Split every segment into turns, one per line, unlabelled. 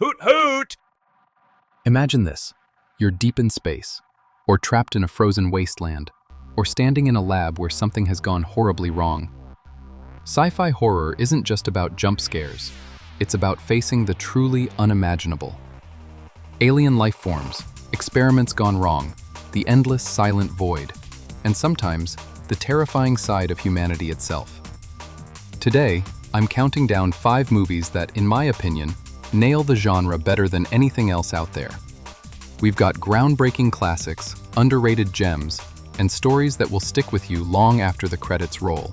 Hoot hoot!
Imagine this. You're deep in space, or trapped in a frozen wasteland, or standing in a lab where something has gone horribly wrong. Sci-fi horror isn't just about jump scares. It's about facing the truly unimaginable. Alien life forms, experiments gone wrong, the endless silent void, and sometimes the terrifying side of humanity itself. Today, I'm counting down 5 movies that, in my opinion, nail the genre better than anything else out there. We've got groundbreaking classics, underrated gems, and stories that will stick with you long after the credits roll.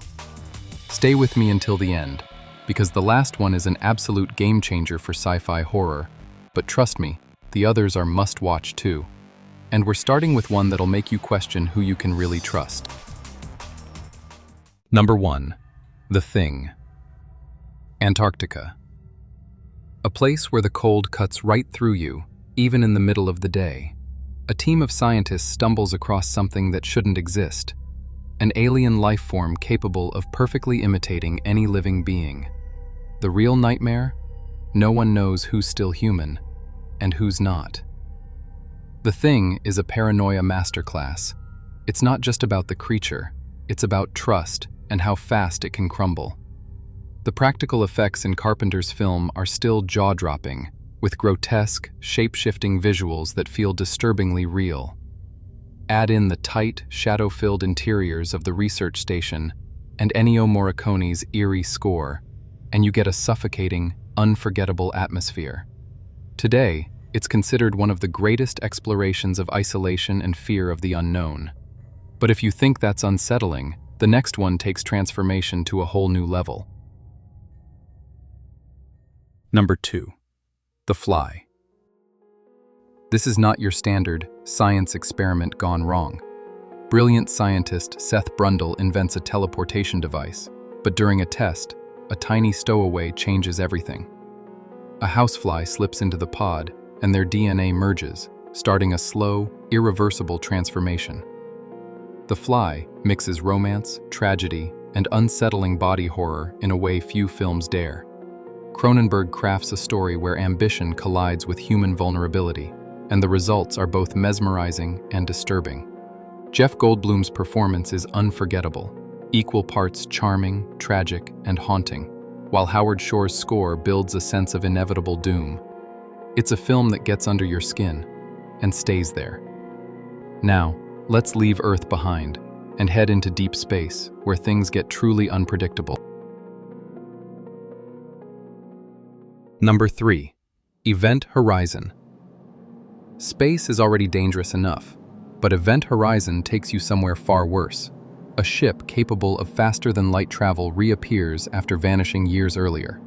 Stay with me until the end, because the last one is an absolute game changer for sci-fi horror, but trust me, the others are must-watch too. And we're starting with one that'll make you question who you can really trust. Number 1. The Thing. Antarctica. A place where the cold cuts right through you, even in the middle of the day. A team of scientists stumbles across something that shouldn't exist. An alien life form capable of perfectly imitating any living being. The real nightmare? No one knows who's still human, and who's not. The Thing is a paranoia masterclass. It's not just about the creature, it's about trust and how fast it can crumble. The practical effects in Carpenter's film are still jaw-dropping, with grotesque, shape-shifting visuals that feel disturbingly real. Add in the tight, shadow-filled interiors of the research station and Ennio Morricone's eerie score, and you get a suffocating, unforgettable atmosphere. Today, it's considered one of the greatest explorations of isolation and fear of the unknown. But if you think that's unsettling, the next one takes transformation to a whole new level. Number 2. The Fly. This is not your standard science experiment gone wrong. Brilliant scientist Seth Brundle invents a teleportation device, but during a test, a tiny stowaway changes everything. A housefly slips into the pod, and their DNA merges, starting a slow, irreversible transformation. The Fly mixes romance, tragedy, and unsettling body horror in a way few films dare. Cronenberg crafts a story where ambition collides with human vulnerability, and the results are both mesmerizing and disturbing. Jeff Goldblum's performance is unforgettable, equal parts charming, tragic, and haunting, while Howard Shore's score builds a sense of inevitable doom. It's a film that gets under your skin and stays there. Now, let's leave Earth behind and head into deep space, where things get truly unpredictable. Number 3. Event Horizon. Space is already dangerous enough, but Event Horizon takes you somewhere far worse. A ship capable of faster-than-light travel reappears after vanishing years earlier.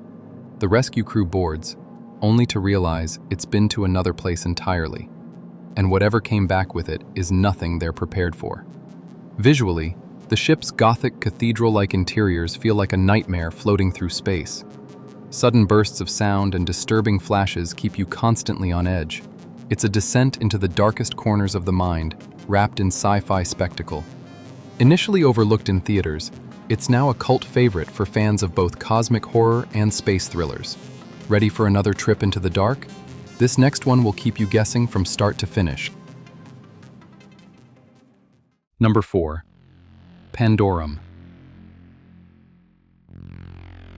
The rescue crew boards, only to realize it's been to another place entirely, and whatever came back with it is nothing they're prepared for. Visually, the ship's Gothic cathedral-like interiors feel like a nightmare floating through space. Sudden bursts of sound and disturbing flashes keep you constantly on edge. It's a descent into the darkest corners of the mind, wrapped in sci-fi spectacle. Initially overlooked in theaters, it's now a cult favorite for fans of both cosmic horror and space thrillers. Ready for another trip into the dark? This next one will keep you guessing from start to finish. Number 4. Pandorum.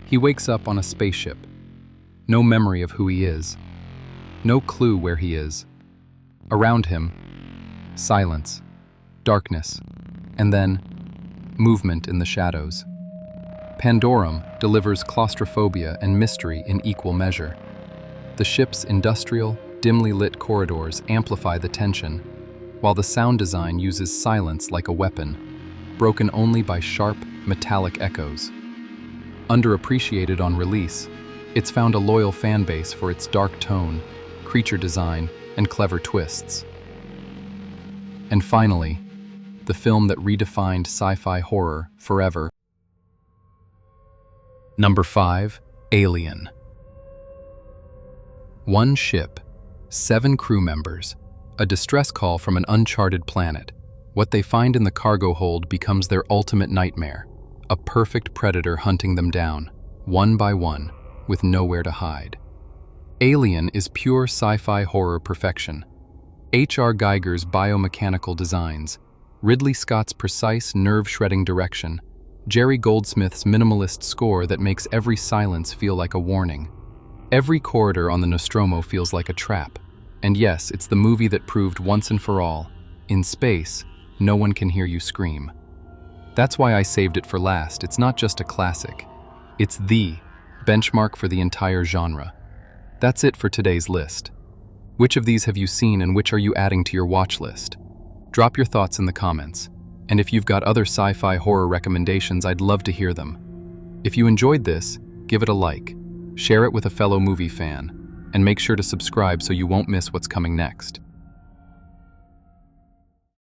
He wakes up on a spaceship. No memory of who he is. No clue where he is. Around him, silence, darkness, and then movement in the shadows. Pandorum delivers claustrophobia and mystery in equal measure. The ship's industrial, dimly lit corridors amplify the tension, while the sound design uses silence like a weapon, broken only by sharp, metallic echoes. Underappreciated on release, it's found a loyal fan base for its dark tone, creature design, and clever twists. And finally, the film that redefined sci-fi horror forever. Number 5. Alien. One ship, 7 crew members, a distress call from an uncharted planet. What they find in the cargo hold becomes their ultimate nightmare, a perfect predator hunting them down, one by one, with nowhere to hide. Alien is pure sci-fi horror perfection. H.R. Geiger's biomechanical designs, Ridley Scott's precise, nerve-shredding direction, Jerry Goldsmith's minimalist score that makes every silence feel like a warning. Every corridor on the Nostromo feels like a trap. And yes, it's the movie that proved once and for all, in space, no one can hear you scream. That's why I saved it for last. It's not just a classic. It's the benchmark for the entire genre. That's it for today's list. Which of these have you seen and which are you adding to your watch list? Drop your thoughts in the comments. And if you've got other sci-fi horror recommendations, I'd love to hear them. If you enjoyed this, give it a like, share it with a fellow movie fan, and make sure to subscribe so you won't miss what's coming next.